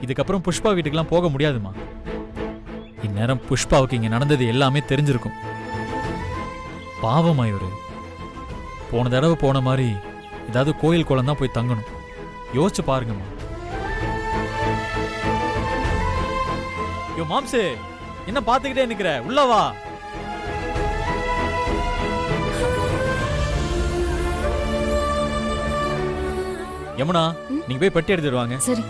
இதுக்கப்புறம் புஷ்பா வீட்டுக்கெல்லாம் போக முடியாதுமா. இந்நேரம் புஷ்பாவுக்கு இங்க நடந்தது எல்லாமே தெரிஞ்சிருக்கும். பாவமா இவரு. போன தடவை போன மாதிரி ஏதாவது கோயில் குளம் தான் போய் தங்கணும். யோசிச்சு பாருங்கம்மா. யோ மாம்சே, என்ன பாத்துக்கிட்டே நிக்கிற? உள்ள வா. யமுனா, நீங்க போய் பெட்டி எடுத்துட்டு வாங்க. சரி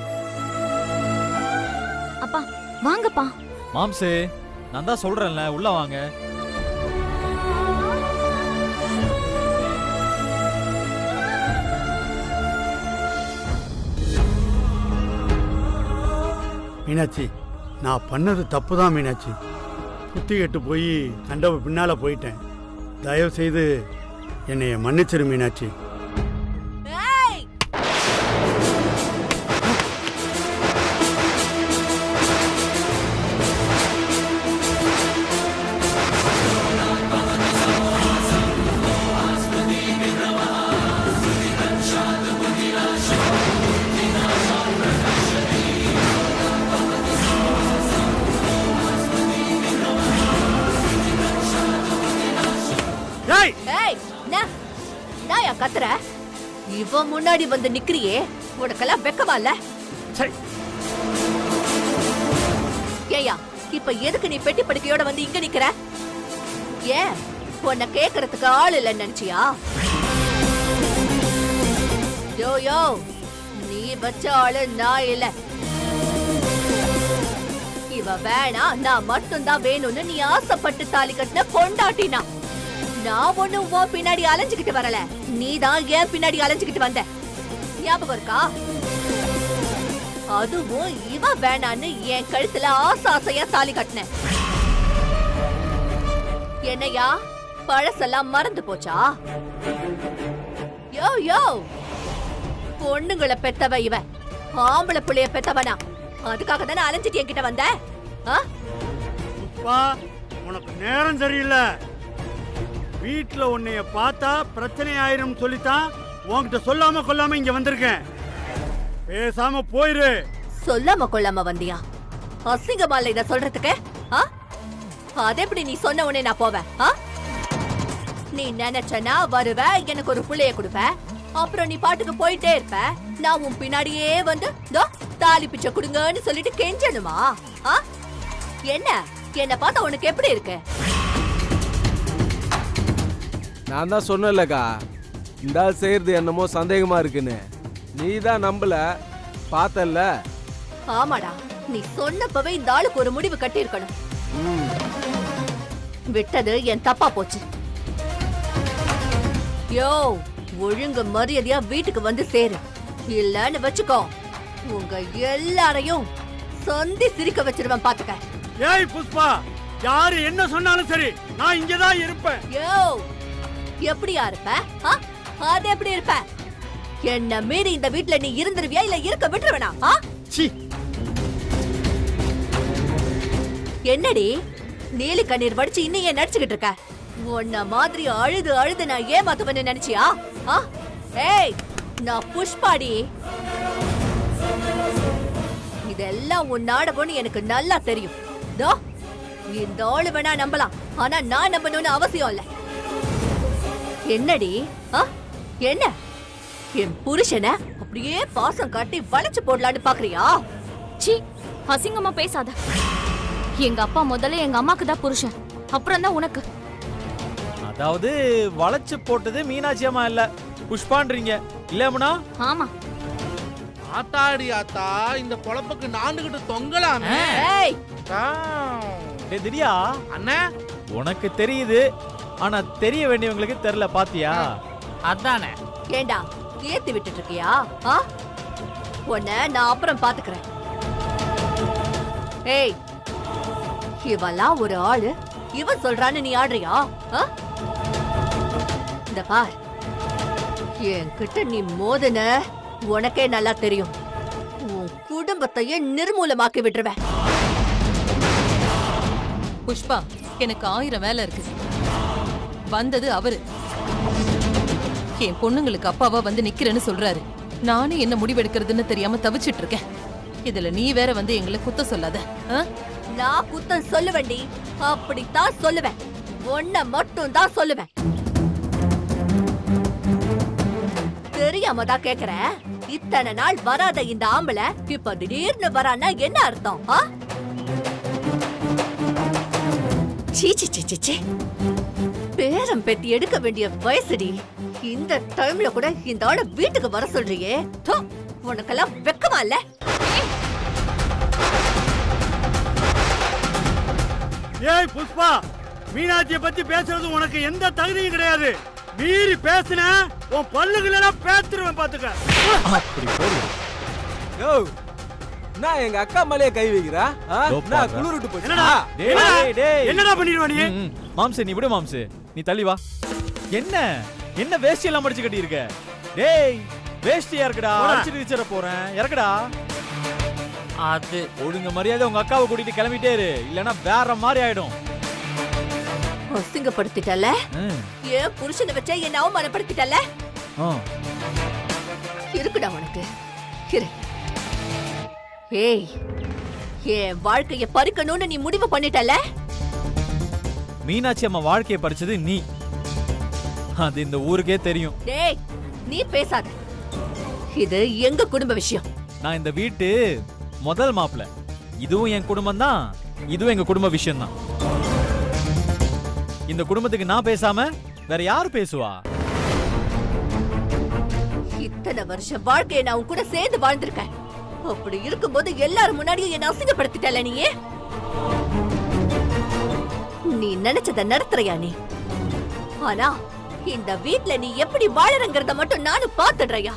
அப்பா, வாங்கப்பா. மாம்சே, நான் தான் சொல்றேன்ல, உள்ள வாங்க. மீனாட்சி, நான் பண்ணது தப்பு தான் மீனாட்சி. புத்தி கெட்டு போய் கண்டவ பின்னால போயிட்டேன். தயவு செய்து என்னைய மன்னிச்சிரு மீனாட்சி. கத்துற இவ முன்னாடி வந்து நிக்கிறியே, உனக்கெல்லாம் வெக்கமா இல்ல? ஏயா, இப்ப எதுக்கு நீ பெட்டி படுக்கையோட வந்து இங்க நிக்கிற? ஏன் உன்னை கேக்குறதுக்கு ஆள் இல்லைன்னு நினைச்சியா? யோ யோ, நீ வச்ச ஆளு நான் இல்ல. இவ வேணா, நான் மட்டும்தான் வேணும்னு நீ ஆசைப்பட்டு தாலி கட்டின பொண்டாட்டினா. நான் ஒண்ணும் உன் பின்னாடி அலைஞ்சுக்கிட்டு வரல, நீதான் ஏன் பின்னாடி அலைஞ்சுக்கிட்டு வந்த. ஞாபகம் இருக்கா? அதுவும் இவ வேணான்னு என் கழுத்துல ஆசையா தாலி கட்டின. என்னையா, பழசெல்லாம் மறந்து போச்சா? யோ யோ, பொண்ணுங்களை பெத்தவ இவ, ஆம்பளை புள்ளைய பெத்தவனா? அதுக்காக தானே அலைஞ்சிட்டு என்கிட்ட வந்த? உனக்கு நேரம் சரியில்லை. வீட்டுல உன்னைய பார்த்தா பிரச்சனை ஆயிரும் சொல்லித்தான் உன்கிட்ட சொல்லாம கொல்லாம இங்க வந்திருக்கேன். பேசாம போயிரு. சொல்லாம கொள்ளாம வந்தியா? அசிங்கமா இல்ல இத சொல்றதுக்கு? அது எப்படி நீ சொன்ன உடனே நான் போவேன்? நீ நினைச்சனா வருவ, எனக்கு ஒரு புள்ளைய கொடுப்ப, அப்புறம் நீ பாட்டுக்கு போயிட்டே இருப்ப. நான் உன் பின்னாடியே வந்து தாலி பிச்சை கொடுங்கன்னு சொல்லிட்டு கெஞ்சணுமா? என்ன பார்த்தா உனக்கு எப்படி இருக்கு? நான் தான் சொன்னேன்லக்கா, இந்த ஆள் செய்யறது என்னமோ சந்தேகமா இருக்குன்னு. நீ தான் நம்பல, பார்த்தல்ல. ஆமாடா, நீ சொன்னப்பவே இந்த ஆளுக்கு ஒரு முடிவு கட்டி இருக்கணும். விட்டது என் தப்பா போச்சு. யோ, ஒழுங்கு மரியாதையா வீட்டுக்கு வந்து சேரு, இல்லன்னு வச்சுக்கோ உங்க எல்லாரையும் சொந்தி சிரிக்க வச்சிருவேன், பாத்துக்க. ஏய் புஷ்பா, யாரு என்ன சொன்னாலும் சரி, நான் இங்கதான் இருப்பேன். யோ, எப்படியா இருப்ப? அது எப்படி இருப்ப? என்ன மீறி இந்த வீட்டுல நீ இருந்துருவியா, இல்ல இருக்க விட்டுருவேனா? என்னடி நீலி கண்ணீர் வடிச்சு இன்னும் ஏன் நடிச்சுக்கிட்டு இருக்க? உன்ன மாதிரி அழுது அழுது நான் ஏமாத்துவேன்னு நினைச்சியா? ஏய், நான் புஷ்பாடி. இதெல்லாம் உன் நாடகம்னு எனக்கு நல்லா தெரியும். இந்த ஆளு வேணா நம்பலாம், ஆனா நான் நம்பணும்னு அவசியம் இல்ல. என்னடி என்ன என் புருஷனை அப்படியே பாசம் காட்டி வளைச்சு போடலான்னு பாக்குறியா? சீ, அசிங்கமா பேசாத. எங்க அப்பா முதல்ல எங்க அம்மாக்கு தான் புருஷன், அப்புறம் தான் உனக்கு. அதாவது வளைச்சு போட்டது மீனாட்சி அம்மா இல்ல, புஷ்பான்றீங்க இல்லமுனா? ஆமா. ஆத்தாடி ஆத்தா, இந்த பொழப்புக்கு நாண்டுகிட்டு தொங்கலாமே. திவ்யா அண்ணா, உனக்கு தெரியுது, ஆனா தெரிய வேண்டியவங்களுக்கு தெரியல, பாத்தியா? அதானே. ஏண்டா ஏத்தி விட்டுட்டு இருக்கியா? உன்னை நான் அப்புறம் பாத்துக்கிறேன். ஏய், இவெல்லாம் ஒரு ஆளு, இவன் சொல்றான்னு நீ ஆடுறியா? இந்த பார், என்கிட்ட நீ மோதுன உனக்கே நல்லா தெரியும். உன் குடும்பத்தையே நிர்மூலமாக்கி விட்டுருவேன். புஷ்பா, எனக்கு 1000 வேலை இருக்கு. வந்தது அவரு என் பொண்ணுங்களுக்கு அப்பாவா வந்து நிக்கிறேன்னு சொல்றாரு. நானும் என்ன முடிவெடுக்கிறதுன்னு தெரியாம தவிச்சிட்டு இருக்கேன். இதுல நீ வேற வந்து எங்களை குத்த சொல்லாத. ஆ? நான் குத்தம் சொல்லுவேன்டி, அப்படித்தான் சொல்லுவேன். ஒன்ன மட்டும் தான் சொல்லுவேன். தெரியாம தான் கேக்குறேன். இத்தனை நாள் வராத இந்த ஆம்பளை இப்ப திடீர்னு வரான்னா என்ன அர்த்தம்? சீ பேரம் பெத்தி எடுக்க வேண்டிய வயசுடி. இந்த டைம்ல கூட இந்த ஆள வீட்டுக்கு வர சொல்றியே, உனக்கெல்லாம் வெக்கமா இல்ல? ஏய் புஷ்பா, மீனாட்சியை பத்தி பேசுறது உனக்கு எந்த தகுதியும் கிடையாது. மீறி பேசின உன் பல்லுகளெல்லாம் பேத்துருவேன் பாத்துக்க. அப்படி போடு. யோ நான் எங்க அக்கா மேலேயே கை வைக்கிறா? நான் குளிர்விட்டு போச்சு. என்னடா டேய், டேய். என்னடா பண்ணிடுவா நீ? மாம்சே நீ விடு மாம்சே, நீ தள்ளி வா. என்ன வேஷ்டி எல்லாம் மடிச்சு கட்டி இருக்க? டேய் வேஷ்டியா இருக்குடா, அடிச்சிட்டு வச்சிர போறேன், இறக்குடா. அது ஒழுங்க மரியாதை உங்க அக்காவை கூட்டிட்டு கிளம்பிட்டே இரு, இல்லனா வேற மாதிரி ஆயிடும். அசிங்கப்படுத்திட்டல, ஏன் புருஷனை வச்ச என்ன அவமானப்படுத்திட்டல? இருக்குடா உனக்கு இரு. ஏய், என் வாழ்க்கைய பறிக்கணும்னு நீ முடிவு பண்ணிட்டல. மீனாட்சி அம்மா வாழ்க்கையை பறிச்சது நீ, அது இந்த ஊருக்கே தெரியும். டேய் நீ பேசாத, இது எங்க குடும்ப விஷயம். நான் இந்த வீட்டு முதல் மாப்பிள்ள, இதுவும் என் குடும்பம் தான், இதுவும் எங்க குடும்ப விஷயம் தான். இந்த குடும்பத்துக்கு நான் பேசாம வேற யாரு பேசுவா? இத்தனை வருஷம் வாழ்க்கையை நான் உன் கூட சேர்ந்து வாழ்ந்திருக்கேன். அப்படி இருக்கும்போது எல்லாரும் முன்னாடியும் என்ன அசிங்கப்படுத்திட்டல நீயே. நீ நினைச்சத நடத்துறியா நீ? ஆனா இந்த வீட்ல நீ எப்படி வாழறங்கறத மட்டும் நானும் பாத்துடுறையா.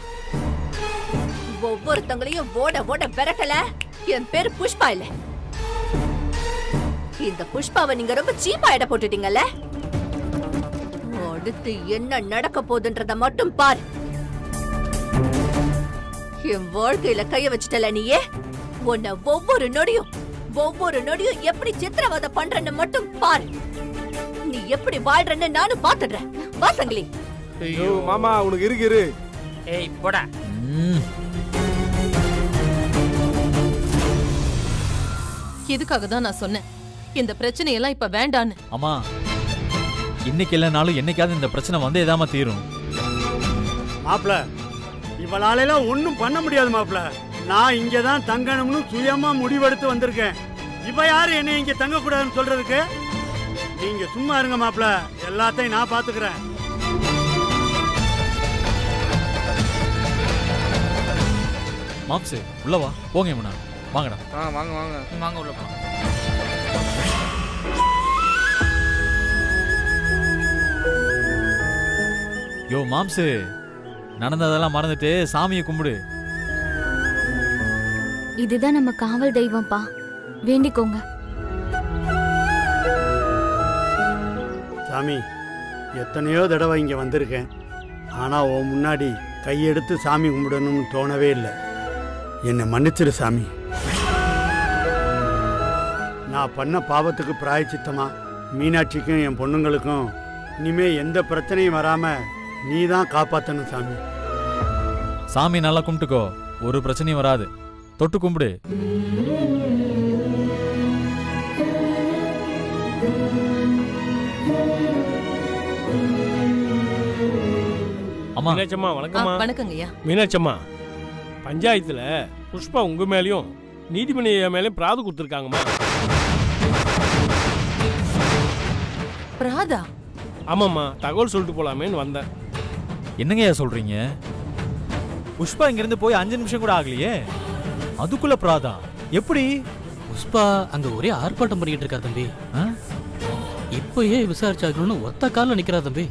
ஒவ்வொருத்தங்களையும் ஓட ஓட விரட்டல. என் பேரு புஷ்பா இல்ல. இந்த புஷ்பாவை நீங்க ரொம்ப சீப்பா எடை போட்டுட்டீங்கல்ல. அடுத்து என்ன நடக்க போகுதுன்றத மட்டும் பாரு. என் வாழ்க்கையில கைய வச்சுட்டல நீயே. உன்னை ஒவ்வொரு நொடியும் எப்படி சித்திரவதை பண்றன்னு மட்டும் பாரு. நீ எப்படி வாழ்றன்னு நானும் பாத்துடுறேன். வா சங்கிலி. ஐயோ மாமா உனக்கு இருக்கு. ஏய் போடா. இதுக்காக தான் நான் சொன்னேன், இந்த பிரச்சனை எல்லாம் இப்ப வேண்டான்னு. அம்மா, இன்னைக்கு இல்லைனாலும் என்னைக்காவது இந்த பிரச்சனை வந்து ஏதாம தீரும். மாப்பிள, இவளாலெல்லாம் ஒண்ணும் பண்ண முடியாது மாப்பிள. நான் இங்கதான் தங்கணும்னு சுயமா முடிவெடுத்து வந்திருக்கேன். இவ யாரு என்ன இங்க தங்க கூடாதுன்னு சொல்றதுக்கு? நீங்க சும்மா இருங்க மாப்பிள, எல்லாத்தையும் நான் பாத்துக்கிறேன். மாம்சு உள்ள வா, போங்க முன்னா, வாங்கடா. வாங்க வாங்க வாங்க உள்ள போ. யோ மாம்சு, நடந்ததெல்லாம் மறந்துட்டு சாமியை கும்பிடு. இதுதான் நம்ம காவல் தெய்வம்ப்பா, வேண்டிக்கோங்க. சாமி, எத்தனையோ தடவை இங்க வந்திருக்கேன். ஆனா உன் முன்னாடி கையெடுத்து சாமி கும்பிடணும்னு தோணவே இல்லை. என்னை மன்னிச்சிரு சாமி. நான் பண்ண பாவத்துக்கு பிராயச்சித்தமா மீனாட்சிக்கும் என் பொண்ணுங்களுக்கும் இனிமே எந்த பிரச்சனையும் வராம நீ தான் காப்பாத்தணும் சாமி. சாமி நல்லா கும்பிட்டுக்கோ, ஒரு பிரச்சனையும் வராது. தொட்டு கும்பிடு. அம்மா. மீனாட்சம்மா வணக்கம்மா. வணக்கங்கய்யா. மீனாட்சம்மா, பஞ்சாயத்துல புஷ்பா உங்க மேலயும் நீதிமணி மேலயும் பிராது கொடுத்துருக்காங்கம்மா. பிராதா? ஆமாம்மா, தகவல் சொல்லிட்டு போலாமேன்னு வந்தேன். என்னங்கய்யா சொல்றீங்க? புஷ்பா இங்கிருந்து போய் 5 நிமிஷம் கூட ஆகலையே, அதுக்குள்ள பிராதா? எப்படி? புஷ்பா அங்க ஒரே ஆர்ப்பாட்டம் பண்ணிட்டு இருக்கா தம்பி. இப்பயே விசாரிச்சாக்கணும்னு ஒத்த காலில் நிக்கிறா தம்பி.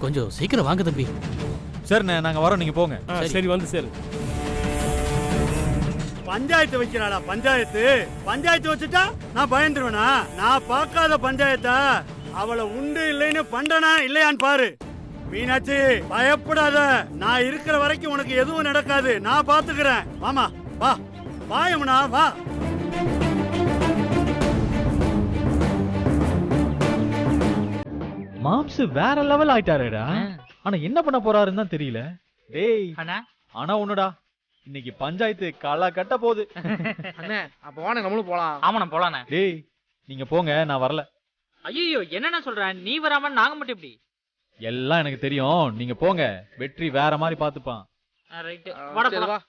கொஞ்சம் சீக்கிரம் வாங்க தம்பி. சரிண்ணே, நாங்க வரோம், நீங்க போங்க. சரி வந்து சரி. பஞ்சாயத்து வைக்கிறாளா? பஞ்சாயத்து வச்சுட்டா நான் பயந்துருவேனா? நான் பார்க்காத பஞ்சாயத்தா? அவளை உண்டு இல்லைன்னு பண்றனா இல்லையான்னு பாரு. மீனாட்சி, பயப்படாத. நான் இருக்கிற வரைக்கும் உனக்கு எதுவும் நடக்காது. நான் பாத்துக்கிறேன். மாமா வா, வாயமுனா வா. மாம்சு வேற லெவல் ஆயிட்டாருடா. ஆனா என்ன பண்ண போறாருன்னு தான் தெரியல. டேய் அண்ணா, ஆனா ஒண்ணுடா, இன்னைக்கு பஞ்சாயத்து களை கட்ட போகுது. அண்ணே அப்ப வாணே நம்மளும் போலாம். ஆமாண்ணா போலாண்ணே. டேய் நீங்க போங்க, நான் வரல. ஐயோ என்னண்ணா சொல்றேன், நீ வராம நாங்க மட்டும் எப்படி? எல்லாம் எனக்கு தெரியும், நீங்க போங்க. வெற்றி வேற மாதிரி பாத்துப்பான். ரைட் வாடா போலாம்.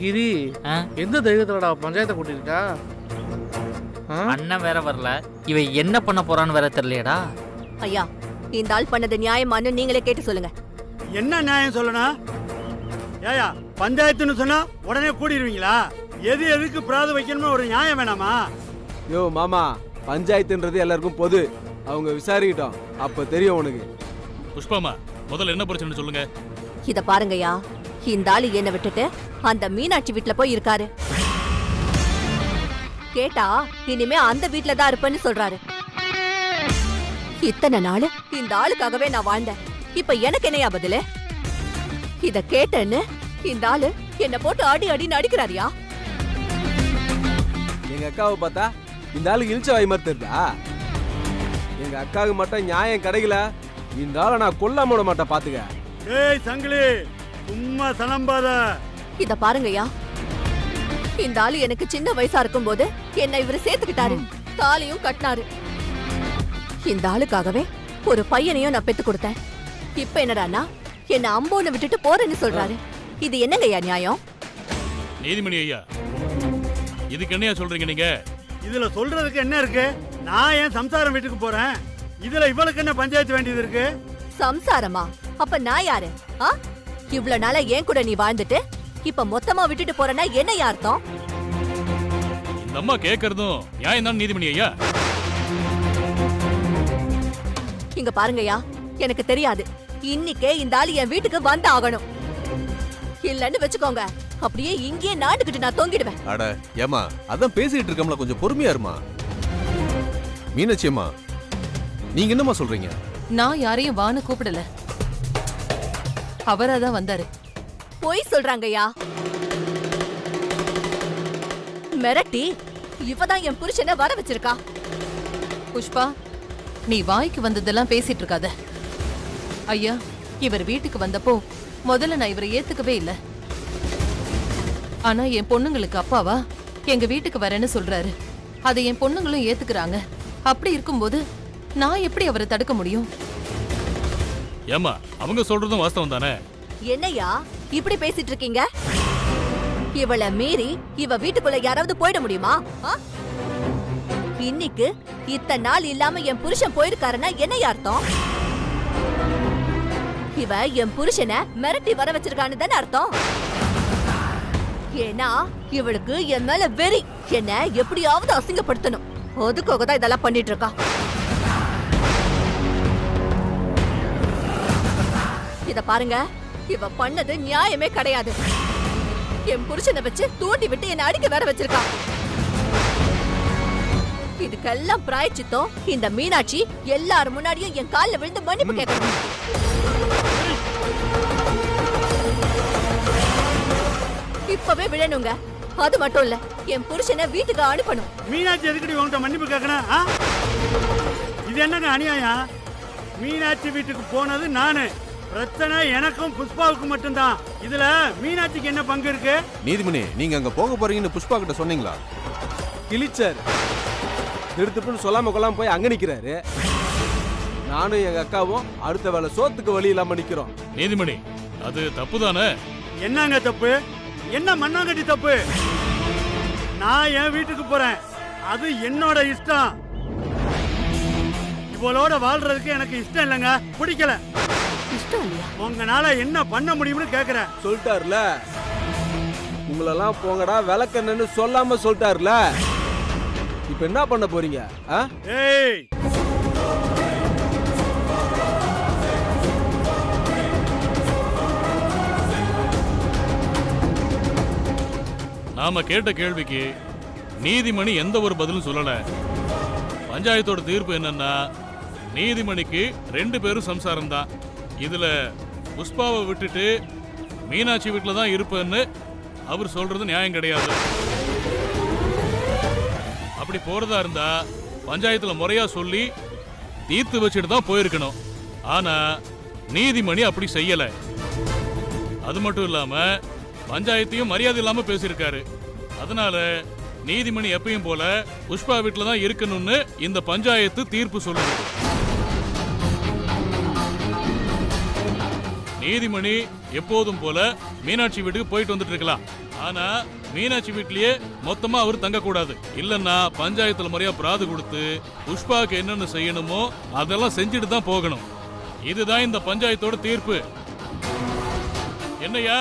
கிரி எந்த தைரியத்துலடா பஞ்சாயத்தை கூட்டிருக்கா? அண்ணன் வேற வரல, இவ என்ன பண்ண போறான்னு வேற தெரியலையடா. ஐயா இந்த ஆள் பண்ணது நியாயமானு நீங்களே கேட்டு சொல்லுங்க. என்ன நியாயம் சொல்லணும்? ஏயா பஞ்சாயத்துன்னு சொன்னா உடனே கூடிடுவீங்களா? எது எதுக்கு பிராது வைக்கணும்னு ஒரு நியாயம் வேணாமா? யோ மாமா, பஞ்சாயத்துன்றது எல்லாருக்கும் பொது. அவங்க விசாரிக்கிட்டோம், அப்ப தெரியும் உனக்கு. புஷ்பாமா, முதல்ல என்ன பிரச்சனை சொல்லுங்க. இத பாருங்கய்யா, இந்த ஆளு என்ன விட்டுட்டு அந்த மீனாட்சி வீட்டுல போய் இருக்காரு. கேட்டா இனிமே அந்த வீட்டுல தான் இருப்பேன்னு சொல்றாரு. இத்தனை நாள் இந்த ஆளுக்காகவே நான் வாழ்ந்தேன், இப்ப எனக்கு என்னையா பதிலு? இத கேட்டேன்னு இந்த ஆளு என்ன போட்டு அடி அடின்னு அடிக்கிறாரியா? எங்க அக்காவை பார்த்தா இந்த ஆளுக்கு இழிச்ச வாய் மாதிரி தெரியுதா? எங்க அக்காவுக்கு மட்டும் நியாயம் கிடைக்கல, இந்த ஆளை நான் கொல்லாம விட மாட்டேன் பாத்துக்க. ஏய் சங்கிலி, சும்மா சலம்பாத. இத பாருங்கய்யா, இந்த ஆளு எனக்கு சின்ன வயசா இருக்கும் போது என்ன இவரு சேர்த்துக்கிட்டாரு, தாலியும் கட்டினாரு. இந்த ஆளுக்காகவே ஒரு பையனையும் நான் பெத்து கொடுத்தேன். இப்ப என்னடானா என்ன அம்போன்னு விட்டுட்டு போறேன்னு சொல்றாரு. இது என்னங்கய்யா நியாயம்? நீதிமணி ஐயா, இதுக்கு என்னையா சொல்றீங்க நீங்க? இதுல சொல்றதுக்கு என்ன இருக்கு? நான் ஏன் சம்சாரம் வீட்டுக்கு போறேன், இதுல இவளுக்கு என்ன பஞ்சாயத்து வேண்டியது இருக்கு? சம்சாரமா? அப்ப நான் யாரு? இவ்வளவு நாளா ஏன் கூட நீ வாழ்ந்துட்டு இப்ப மொத்தமா விட்டுட்டு போறேன்னா என்ன அர்த்தம்? இந்த அம்மா கேக்குறதும் நியாயம் தான் நீதிமணி ஐயா. இங்க பாருங்கய்யா, எனக்கு தெரியாது, இன்னைக்கே இந்த ஆளு என் வீட்டுக்கு வந்து ஆகணும். இல்லன்னு வச்சுக்கோங்க, அப்படியே இங்கேயே நாட்டுக்கிட்டு நான் தொங்கிடுவேன். அட ஏமா, அதான் பேசிட்டு இருக்கோம்ல, கொஞ்சம் பொறுமையா இருமா. மீனாட்சி அம்மா, நீங்க என்னமா சொல்றீங்க? நான் யாரையும் வான்னு கூப்பிடல, அவராதான் வந்தாரு. போய் சொல்றாங்கய்யா, மிரட்டி இவதான் என் புருஷனை வர வச்சிருக்கா. புஷ்பா, நீ வாய்க்கு வந்ததெல்லாம் பேசிட்டு இருக்காத. ஐயா, இவர் வீட்டுக்கு வந்தப்போ முதல்ல நான் இவரை ஏத்துக்கவே இல்லை. ஆனா என் பொண்ணுங்களுக்கு அப்பாவா எங்க வீட்டுக்கு வரேன்னு சொல்றாரு. அதை என் பொண்ணுங்களும் ஏத்துக்கிறாங்க. அப்படி இருக்கும்போது நான் எப்படி அவரை தடுக்க முடியும்? ஏமா, அவங்க சொல்றதும் வாஸ்தவம் தானே. என்னையா இப்படி பேசிட்டு இருக்கீங்க? இவளை மீறி இவ வீட்டுக்குள்ள யாராவது போயிட முடியுமா? இன்னைக்கு இத்தனை நாள் இல்லாம என் புருஷன் போயிருக்காருன்னா என்ன அர்த்தம்? இவ என் புருஷனை மிரட்டி வர வச்சிருக்கான்னு தானே அர்த்தம். ஏன்னா இவளுக்கு என் மேல வெறி, என்ன எப்படியாவது அசிங்கப்படுத்தணும். அதுக்காக தான் இதெல்லாம் பண்ணிட்டு இருக்கா. இத பாருங்க, இவ பண்ணது நியாயமே கிடையாது. என் புருஷனை வச்சு தூண்டி விட்டு என்ன அடிக்க வேற வச்சிருக்கா. இதுக்கெல்லாம் பிராயச்சித்தம் இந்த மீனாட்சி எல்லாரும் முன்னாடியும் என் கால்ல விழுந்து மன்னிப்பு கேட்கணும். இப்பவே விழணுங்க. அது மட்டும் இல்ல, என் புருஷனை வீட்டுக்கு அனுப்பணும். மீனாட்சி எதுக்கடி உங்கள்கிட்ட மன்னிப்பு கேட்கணும்? இது என்னங்க அநியாயம்? மீனாட்சி வீட்டுக்கு போனது நானு, பிரச்சனை எனக்கும் புஷ்பாவுக்கும் மட்டும்தான். இதுல மீனாட்சிக்கு என்ன பங்கு இருக்கு? நீதிமணி, நீங்க அங்க போக போறீங்கன்னு புஷ்பா கிட்ட சொன்னீங்களா? கிழிச்சார் திருத்துப்புன்னு சொல்லாம கொள்ளாம போய் அங்க நிக்கிறாரு. நானும் எங்க அக்காவும் அடுத்த வேலை சோத்துக்கு வழி இல்லாம நிக்கிறோம். நீதிமணி, அது தப்பு தானே? என்னங்க தப்பு? என்ன மண்ணாங்கட்டி தப்பு? நான் என் வீட்டுக்கு போறேன், அது என்னோட இஷ்டம். இவளோட வாழ்றதுக்கு எனக்கு இஷ்டம் இல்லைங்க, பிடிக்கல. இஷ்டம் இல்லையா? உங்களால என்ன பண்ண முடியும்னு கேக்குறேன். சொல்லிட்டாருல, உங்களெல்லாம் போங்கடா விளக்கன்னு சொல்லாம சொல்லிட்டாருல. இப்ப என்ன பண்ண போறீங்க? ஏய், நாம கேட்ட கேள்விக்கு நீதிமணி எந்த ஒரு பதிலும் சொல்லல. பஞ்சாயத்தோட தீர்ப்பு என்னன்னா, நீதிமணிக்கு 2 பேரும் சம்சாரம் தான். இதுல புஷ்பாவை விட்டுட்டு மீனாட்சி வீட்டுல தான் இருப்பேன்னு அவர் சொல்றது நியாயம் கிடையாது. அப்படி போறதா இருந்தா பஞ்சாயத்துல முறையா சொல்லி தீர்த்து வச்சுட்டு தான் போயிருக்கணும். ஆனா நீதிமணி அப்படி செய்யல. அது மட்டும் இல்லாம பஞ்சாயத்தையும் மரியாதை இல்லாம பேசியிருக்காரு. அதனால நீதிமணி எப்பயும் போல புஷ்பா வீட்டுல தான் இருக்கணும்னு இந்த பஞ்சாயத்து தீர்ப்பு சொல்லுது. நீதிமணி எப்போதும் போல மீனாட்சி வீட்டுக்கு போயிட்டு வந்துட்டு இருக்கலாம். ஆனா மீனாட்சி வீட்லயே மொத்தமா அவர் தங்க கூடாது. இல்லன்னா பஞ்சாயத்துல முறையா பிராது கொடுத்து புஷ்பாவுக்கு என்னென்ன செய்யணுமோ அதெல்லாம் செஞ்சுட்டு தான் போகணும். இதுதான் இந்த பஞ்சாயத்தோட தீர்ப்பு. என்னையா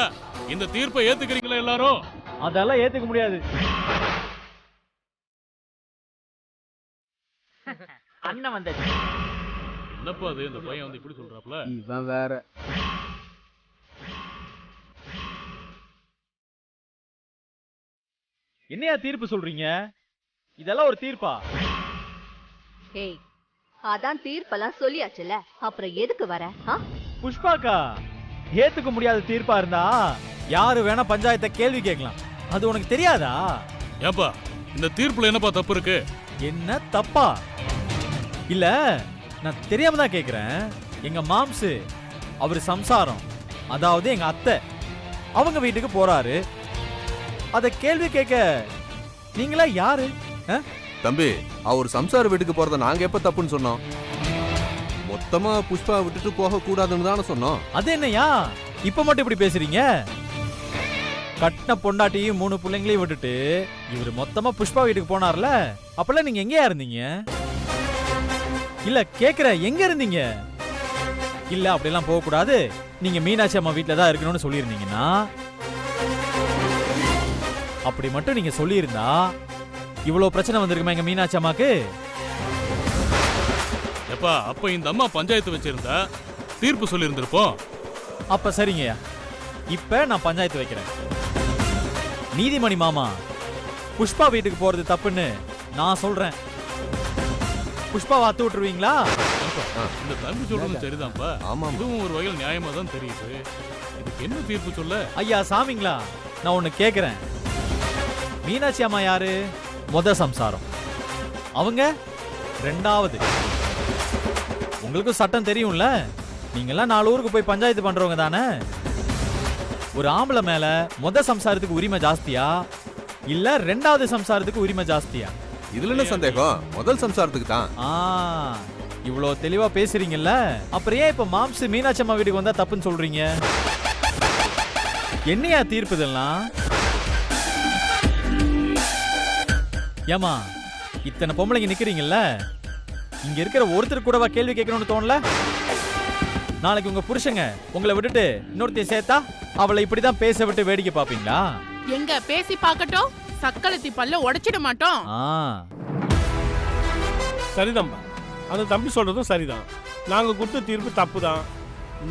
இந்த தீர்ப்பை ஏத்துக்கிறீங்களா எல்லாரும்? அதெல்லாம் ஏத்துக்க முடியாது. அண்ணன் வந்தாச்சு. என்னப்பா அது இந்த பையன் வந்து இப்படி சொல்றாப்ல? இவன் வேற. என்னையா தீர்ப்பு சொல்றீங்க? இதெல்லாம் ஒரு தீர்ப்பா? ஏய், அதான் தீர்ப்பெல்லாம் சொல்லியாச்சுல, அப்புறம் எதுக்கு வர? புஷ்பாக்கா, ஏத்துக்க முடியாத தீர்ப்பா இருந்தா யாரு வேணா பஞ்சாயத்தை கேள்வி கேட்கலாம். அது உனக்கு தெரியாதா? ஏப்பா இந்த தீர்ப்புல என்னப்பா தப்பு இருக்கு? என்ன தப்பா? இல்ல, நான் தெரியாம தான் கேக்குறேன். எங்க மாம்சு அவர் சம்சாரம், அதாவது எங்க அத்தை, அவங்க வீட்டுக்கு போறாரு. அத கேள்வி கேட்க நீங்களா யாரு? தம்பி, அவர் சம்சார வீட்டுக்கு போறத நாங்க எப்ப தப்புன்னு சொன்னோம்? மொத்தமா புஷ்பா விட்டுட்டு போக கூடாதுன்னு தானே சொன்னோம். அது என்னையா இப்ப மட்டும் இப்படி பேசுறீங்க? கட்டின பொண்டாட்டியும் 3 பிள்ளைங்களையும் விட்டுட்டு இவர் மொத்தமா புஷ்பா வீட்டுக்கு போனார்ல, அப்பெல்லாம் நீங்க எங்கயா இருந்தீங்க? இல்ல கேக்குற, எங்க இருந்தீங்க? இல்ல அப்படிலாம் போக கூடாது, நீங்க மீனாட்சி அம்மா வீட்டுல தான் இருக்கணும்னு சொல்லியிருந்தீங்கன்னா, அப்படி மட்டும் நீங்க சொல்லியிருந்தா இவ்வளவு பிரச்சனை வந்திருக்குமா எங்க மீனாட்சி அம்மாக்கு? எப்பா அப்ப இந்த அம்மா பஞ்சாயத்து வச்சிருந்தா தீர்ப்பு சொல்லி இருந்திருப்போம். அப்ப சரிங்கய்யா, இப்ப நான் பஞ்சாயத்து வைக்கிறேன். நீதிமணி மாமா புஷ்பா வீட்டுக்கு போறது தப்புன்னு நான் சொல்றேன். புஷ்பா வாத்து விட்டுருவீங்களா? இந்த தம்பி சொல்றது சரிதான்ப்பா. இதுவும் ஒரு வகையில் நியாயமா தான் தெரியுது. இதுக்கு என்ன தீர்ப்பு சொல்ல? ஐயா சாமிங்களா, நான் ஒண்ணு கேக்குறேன். மீனாட்சி அம்மா யாரு? முத சம்சாரம், அவங்க ரெண்டாவது. உங்களுக்கு சட்டம் தெரியும்ல, நீங்கெல்லாம் 4 ஊருக்கு போய் பஞ்சாயத்து பண்றவங்க தானே. ஒரு ஆம்பளை மேல முத சம்சாரத்துக்கு உரிமை ஜாஸ்தியா இல்ல ரெண்டாவது சம்சாரத்துக்கு உரிமை ஜாஸ்தியா? இதுல என்ன சந்தேகம்? முதல் சம்சாரத்துக்கு தான். இவ்வளவு தெளிவா பேசுறீங்கல்ல, அப்புறம் ஏன் இப்ப மாம்சு மீனாட்சி அம்மா வீட்டுக்கு வந்தா தப்புன்னு சொல்றீங்க? என்னையா தீர்ப்பு இதெல்லாம்? ஏமா இத்தனை பொம்பளைங்க நிக்கிறீங்கல்ல, இங்க இருக்கிற ஒருத்தர் கூடவா கேள்வி கேட்கணும்னு தோணல? நாளைக்கு உங்க புருஷங்க உங்களை விட்டுட்டு இன்னொருத்தையும் சேர்த்தா அவளை இப்படிதான் பேச விட்டு வேடிக்கை பாப்பீங்களா? எங்க பேசி பார்க்கட்டும், சக்களத்தி பல்ல உடைச்சிட மாட்டோம். சரிதான்பா, அந்த தம்பி சொல்றதும் சரிதான். நாங்க கொடுத்த தீர்ப்பு தப்பு தான்.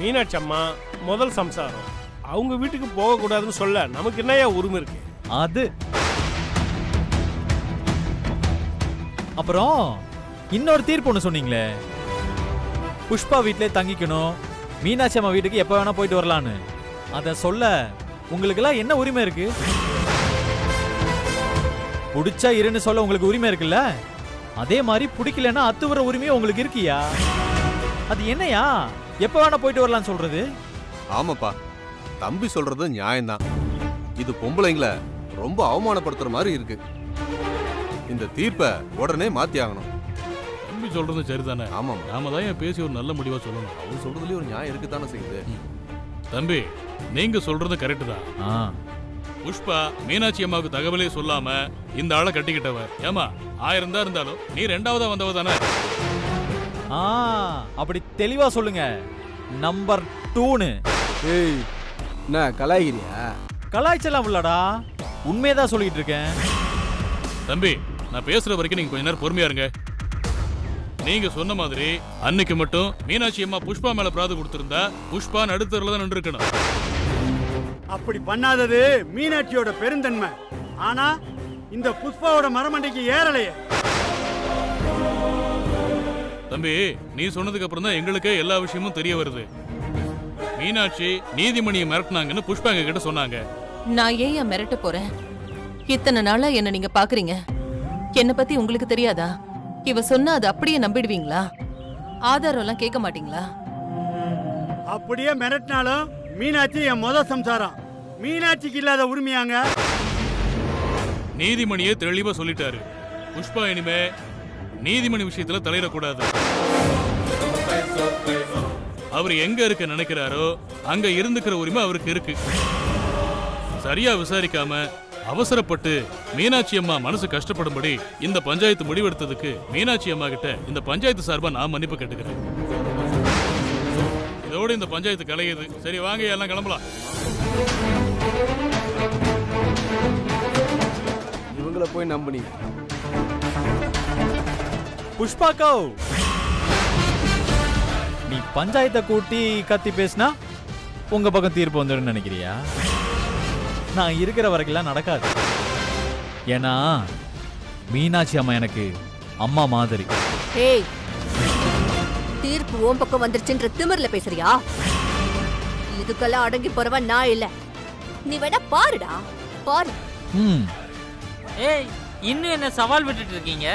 மீனாட்சி அம்மா முதல் சம்சாரம், அவங்க வீட்டுக்கு போக கூடாதுன்னு சொல்ல நமக்கு என்னையா உரிமை இருக்கு? அது அப்புறம் இன்னொரு தீர்ப்பு ஒண்ணு சொன்னீங்களே, புஷ்பா வீட்டிலே தங்கிக்கணும், மீனாட்சி அம்மா வீட்டுக்கு எப்ப வேணா போயிட்டு வரலான்னு. அத சொல்ல உங்களுக்கு எல்லாம் என்ன உரிமை இருக்கு? புடிச்சா இருன்னு சொல்ல உங்களுக்கு உரிமை இருக்குல்ல, அதே மாதிரி பிடிக்கலன்னா அத்துவர உரிமையும் உங்களுக்கு இருக்கியா? அது என்னையா எப்ப வேணா போயிட்டு வரலான்னு சொல்றது? ஆமாப்பா, தம்பி சொல்றது நியாயம்தான். இது பொம்பளைங்களை ரொம்ப அவமானப்படுத்துற மாதிரி இருக்கு. இந்த தீர்ப்பை உடனே மாத்தி ஆகணும். தம்பி சொல்றது சரிதானே? ஆமா, நாம தான் பேசி ஒரு நல்ல முடிவா சொல்லணும். அவர் சொல்றதுலயே ஒரு நியாயம் இருக்குதானே செய்யுது. தம்பி நீங்க சொல்றது கரெக்ட் தான். புஷ்பா மீனாட்சி அம்மாவுக்கு தகவலே சொல்லாம இந்த ஆளை கட்டிக்கிட்டவ. ஏமா 1000 தான் இருந்தாலும் நீ ரெண்டாவதா வந்தவ தானே? அப்படி தெளிவா சொல்லுங்க. நம்பர் 2னு. ஏய், என்ன கலாய்கிறியா? கலாய்ச்சலாம் இல்லடா, உண்மையதான் சொல்லிட்டு இருக்கேன். தம்பி நான் பேசுற வரைக்கும் நீங்க கொஞ்ச நேரம் பொறுமையா இருங்க. நீங்க சொன்ன மாதிரி அன்னைக்கு மட்டும் மீனாட்சி அம்மா புஷ்பா மேல பிராது கொடுத்திருந்தா புஷ்பா நடுத்தருல தான் நின்று இருக்கணும். அப்படி பண்ணாதது மீனாட்சியோட பெருந்தன்மை. ஆனா இந்த புஷ்பாவோட மரமண்டைக்கு ஏறலையே. தம்பி நீ சொன்னதுக்கு அப்புறம் தான் எங்களுக்கே எல்லா விஷயமும் தெரிய வருது. மீனாட்சி நீதிமணியை மிரட்டினாங்கன்னு புஷ்பா எங்க கிட்ட சொன்னாங்க. நான் ஏன் மிரட்ட போறேன்? இத்தனை நாளா என்ன நீங்க பாக்குறீங்க. என்ன பத்தி உங்களுக்கு தெரியாதா? இவ சொன்னா அது அப்படியே நம்பிடுவீங்களா? ஆதாரம் எல்லாம் கேட்க மாட்டீங்களா? அப்படியே மிரட்டினாலும் மீனாட்சி என் முத சம்சாரம். மீனாட்சிக்கு இல்லாத உரிமையாங்க? நீதிமணியே தெளிவா சொல்லிட்டாரு. புஷ்பா இனிமே நீதிமணி விஷயத்துல தலையிடக்கூடாது. அவர் எங்க இருக்க நினைக்கிறாரோ அங்க இருந்துக்கிற உரிமை அவருக்கு இருக்கு. சரியா விசாரிக்காம அவசரப்பட்டு மீனாட்சி அம்மா மனசு கஷ்டப்படும்படி இந்த பஞ்சாயத்து முடிவெடுத்ததுக்கு மீனாட்சி அம்மா கிட்ட இந்த பஞ்சாயத்து சார்பா நான் மன்னிப்பு கேட்டுக்கிறேன். இதோட இந்த பஞ்சாயத்து கலையுது. சரி வாங்க, எல்லாம் கிளம்பலாம். இவங்கள போய் நம்பினி. புஷ்பாக்கோ, நீ பஞ்சாயத்தை கூட்டி கத்தி பேசினா உங்க பக்கம் தீர்ப்பு வந்துடும் நினைக்கிறியா? நான் இருக்கிற வரைக்கும் நடக்காது. ஏன்னா மீனாட்சி அம்மா எனக்கு அம்மா மாதிரி. ஏய், தீர்ப்பு ஓம் பக்கம் வந்துருச்சுன்ற திமிர்ல பேசுறியா? இதுக்கெல்லாம் அடங்கி போறவன் நான் இல்ல. நீ வேணா பாருடா, பாரு. ஏய், இன்னும் என்ன சவால் விட்டுட்டு இருக்கீங்க?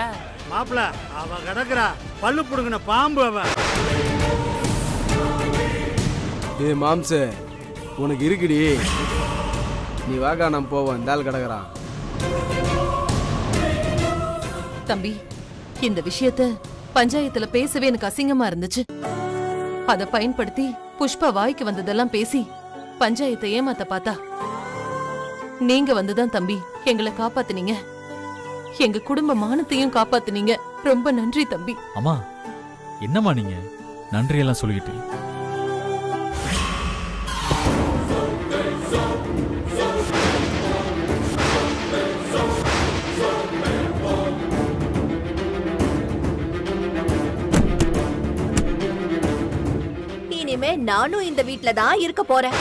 மாப்பிள, அவ கிடக்குறா பல்லு புடுங்கின பாம்பு அவ. ஏய் மாம்ச, உனக்கு இருக்குடி. நீ வாக்கா, நம்ம போவோம். இந்த ஆள் கிடக்குறான். தம்பி, இந்த விஷயத்த பஞ்சாயத்துல பேசவே எனக்கு அசிங்கமா இருந்துச்சு. அத பயன்படுத்தி புஷ்பா வாய்க்கு வந்ததெல்லாம் பேசி பஞ்சாயத்தை ஏமாத்த பார்த்தா. நீங்க வந்துதான் தம்பி எங்களை காப்பாத்துனீங்க. எங்க குடும்ப மானத்தையும் காப்பாத்துனீங்க. ரொம்ப நன்றி தம்பி. அம்மா, என்னம்மா நீங்க நன்றி எல்லாம் சொல்லிக்கிட்டு? இனிமே நானும் இந்த வீட்ல தான் இருக்க போறேன்.